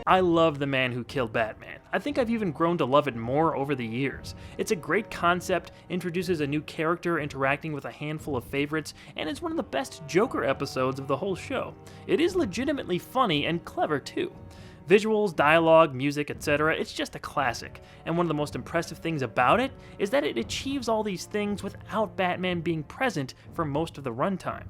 I love The Man Who Killed Batman. I think I've even grown to love it more over the years. It's a great concept, introduces a new character interacting with a handful of favorites, and it's one of the best Joker episodes of the whole show. It is legitimately funny and clever too. Visuals, dialogue, music, etc., it's just a classic, and one of the most impressive things about it is that it achieves all these things without Batman being present for most of the runtime.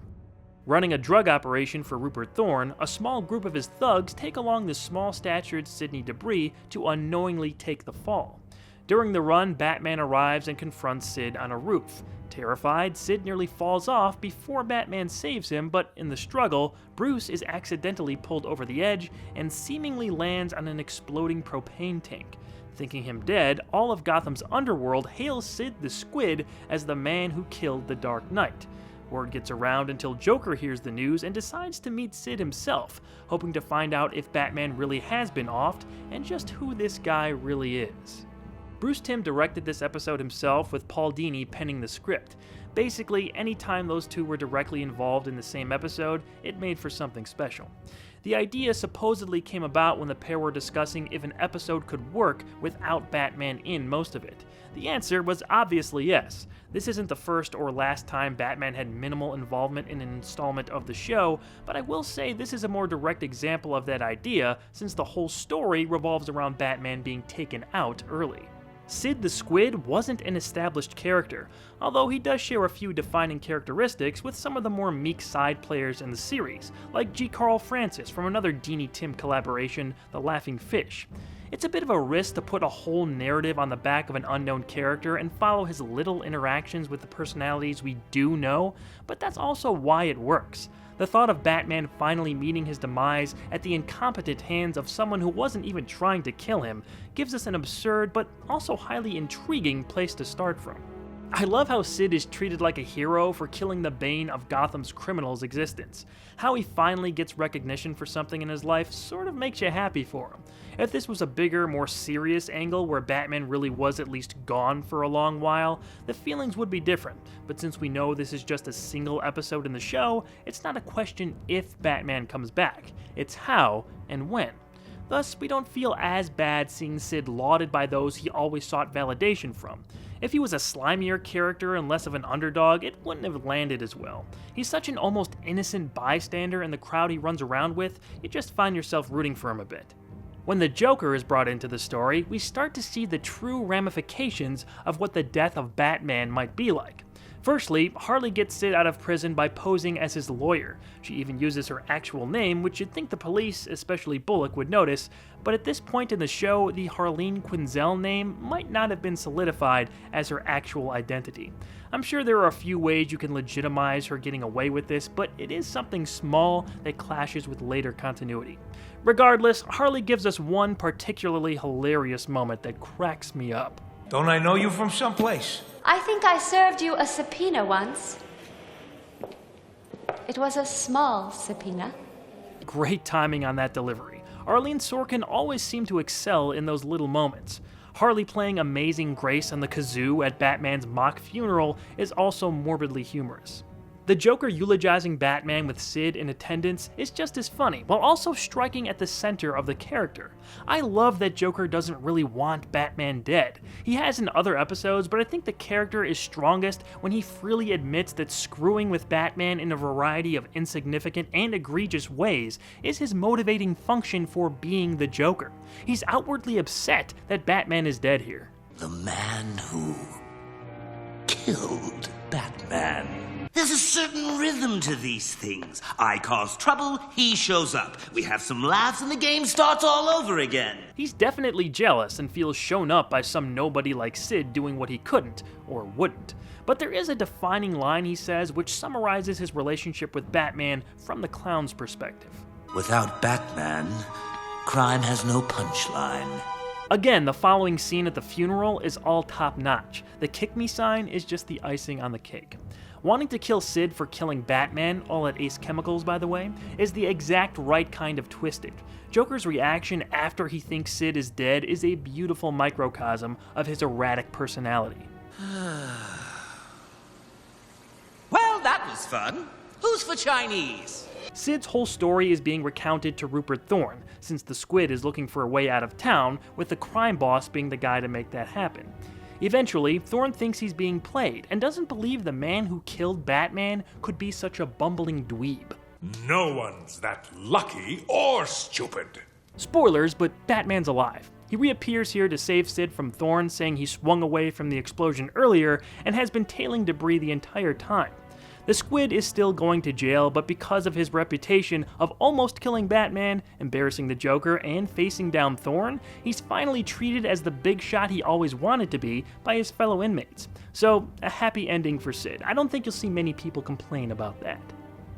Running a drug operation for Rupert Thorne, a small group of his thugs take along the small-statured Sidney Debris to unknowingly take the fall. During the run, Batman arrives and confronts Sid on a roof. Terrified, Sid nearly falls off before Batman saves him, but in the struggle, Bruce is accidentally pulled over the edge and seemingly lands on an exploding propane tank. Thinking him dead, all of Gotham's underworld hails Sid the Squid as the man who killed the Dark Knight. Word gets around until Joker hears the news and decides to meet Sid himself, hoping to find out if Batman really has been offed and just who this guy really is. Bruce Timm directed this episode himself, with Paul Dini penning the script. Basically, anytime those two were directly involved in the same episode, it made for something special. The idea supposedly came about when the pair were discussing if an episode could work without Batman in most of it. The answer was obviously yes. This isn't the first or last time Batman had minimal involvement in an installment of the show, but I will say this is a more direct example of that idea, since the whole story revolves around Batman being taken out early. Sid the Squid wasn't an established character, although he does share a few defining characteristics with some of the more meek side players in the series, like G. Carl Francis from another Dini-Timm collaboration, The Laughing Fish. It's a bit of a risk to put a whole narrative on the back of an unknown character and follow his little interactions with the personalities we do know, but that's also why it works. The thought of Batman finally meeting his demise at the incompetent hands of someone who wasn't even trying to kill him gives us an absurd but also highly intriguing place to start from. I love how Sid is treated like a hero for killing the bane of Gotham's criminal's existence. How he finally gets recognition for something in his life sort of makes you happy for him. If this was a bigger, more serious angle where Batman really was at least gone for a long while, the feelings would be different, but since we know this is just a single episode in the show, it's not a question if Batman comes back, it's how and when. Thus, we don't feel as bad seeing Sid lauded by those he always sought validation from. If he was a slimier character and less of an underdog, it wouldn't have landed as well. He's such an almost innocent bystander in the crowd he runs around with, you just find yourself rooting for him a bit. When the Joker is brought into the story, we start to see the true ramifications of what the death of Batman might be like. Firstly, Harley gets Sid out of prison by posing as his lawyer. She even uses her actual name, which you'd think the police, especially Bullock, would notice, but at this point in the show, the Harleen Quinzel name might not have been solidified as her actual identity. I'm sure there are a few ways you can legitimize her getting away with this, but it is something small that clashes with later continuity. Regardless, Harley gives us one particularly hilarious moment that cracks me up. Don't I know you from someplace? I think I served you a subpoena once. It was a small subpoena. Great timing on that delivery. Arlene Sorkin always seemed to excel in those little moments. Harley playing Amazing Grace on the kazoo at Batman's mock funeral is also morbidly humorous. The Joker eulogizing Batman with Sid in attendance is just as funny, while also striking at the center of the character. I love that Joker doesn't really want Batman dead. He has in other episodes, but I think the character is strongest when he freely admits that screwing with Batman in a variety of insignificant and egregious ways is his motivating function for being the Joker. He's outwardly upset that Batman is dead here. The man who killed Batman. There's a certain rhythm to these things. I cause trouble, he shows up. We have some laughs and the game starts all over again. He's definitely jealous and feels shown up by some nobody like Sid doing what he couldn't, or wouldn't. But there is a defining line he says which summarizes his relationship with Batman from the clown's perspective. Without Batman, crime has no punchline. Again, the following scene at the funeral is all top-notch. The kick me sign is just the icing on the cake. Wanting to kill Sid for killing Batman, all at Ace Chemicals by the way, is the exact right kind of twisted. Joker's reaction after he thinks Sid is dead is a beautiful microcosm of his erratic personality. Well, that was fun. Who's for Chinese? Sid's whole story is being recounted to Rupert Thorne, since the Squid is looking for a way out of town, with the crime boss being the guy to make that happen. Eventually, Thorne thinks he's being played, and doesn't believe the man who killed Batman could be such a bumbling dweeb. No one's that lucky or stupid. Spoilers, but Batman's alive. He reappears here to save Sid from Thorne, saying he swung away from the explosion earlier and has been tailing Debris the entire time. The Squid is still going to jail, but because of his reputation of almost killing Batman, embarrassing the Joker, and facing down Thorne, he's finally treated as the big shot he always wanted to be by his fellow inmates. So, a happy ending for Sid. I don't think you'll see many people complain about that.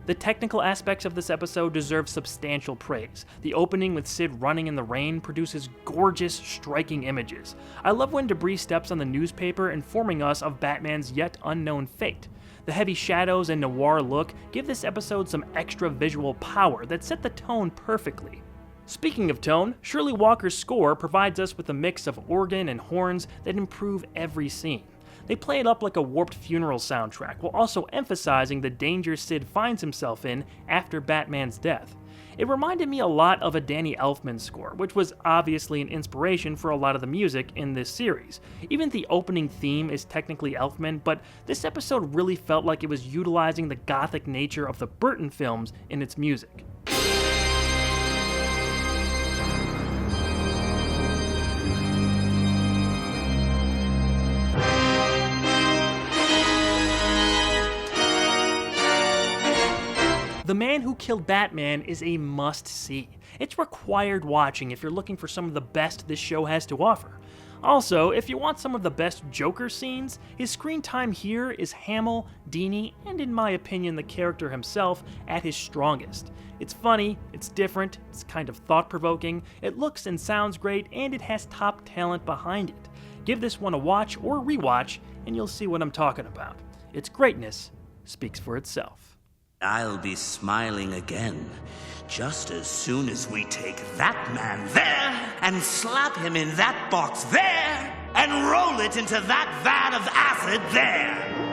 The technical aspects of this episode deserve substantial praise. The opening with Sid running in the rain produces gorgeous, striking images. I love when Debris steps on the newspaper informing us of Batman's yet unknown fate. The heavy shadows and noir look give this episode some extra visual power that set the tone perfectly. Speaking of tone, Shirley Walker's score provides us with a mix of organ and horns that improve every scene. They play it up like a warped funeral soundtrack, while also emphasizing the danger Sid finds himself in after Batman's death. It reminded me a lot of a Danny Elfman score, which was obviously an inspiration for a lot of the music in this series. Even the opening theme is technically Elfman, but this episode really felt like it was utilizing the gothic nature of the Burton films in its music. The Man Who Killed Batman is a must-see. It's required watching if you're looking for some of the best this show has to offer. Also, if you want some of the best Joker scenes, his screen time here is Hamill, Dini, and in my opinion the character himself at his strongest. It's funny, it's different, it's kind of thought-provoking, it looks and sounds great, and it has top talent behind it. Give this one a watch or rewatch, and you'll see what I'm talking about. Its greatness speaks for itself. I'll be smiling again, just as soon as we take that man there, and slap him in that box there, and roll it into that vat of acid there.